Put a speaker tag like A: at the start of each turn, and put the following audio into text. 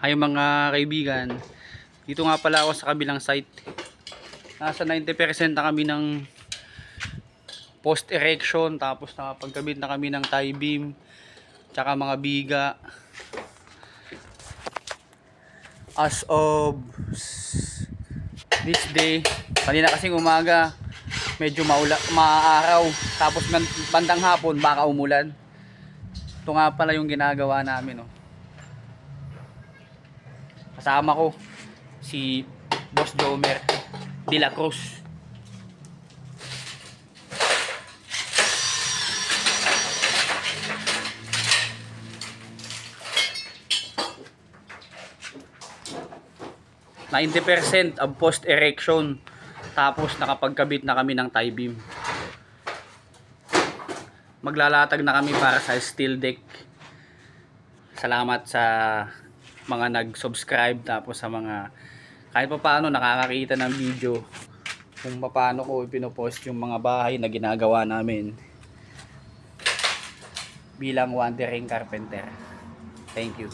A: Hay mga kaibigan, dito nga pala ako sa kabilang site. Nasa 90% na kami ng post erection, tapos nakapagkabit na kami ng tie beam tsaka mga biga. As of this day, kanina kasing umaga medyo maaraw, tapos bandang hapon baka umulan. Ito nga pala yung ginagawa namin, oh. Kasama ko si Boss Jomer de la Cruz. Na 90% ang post erection, tapos nakapagkabit na kami ng tie beam. Maglalatag na kami para sa steel deck. Salamat sa mga nag-subscribe, tapos sa mga kahit pa paano nakakakita ng video kung paano ko ipinopost yung mga bahay na ginagawa namin bilang wandering carpenter. Thank you.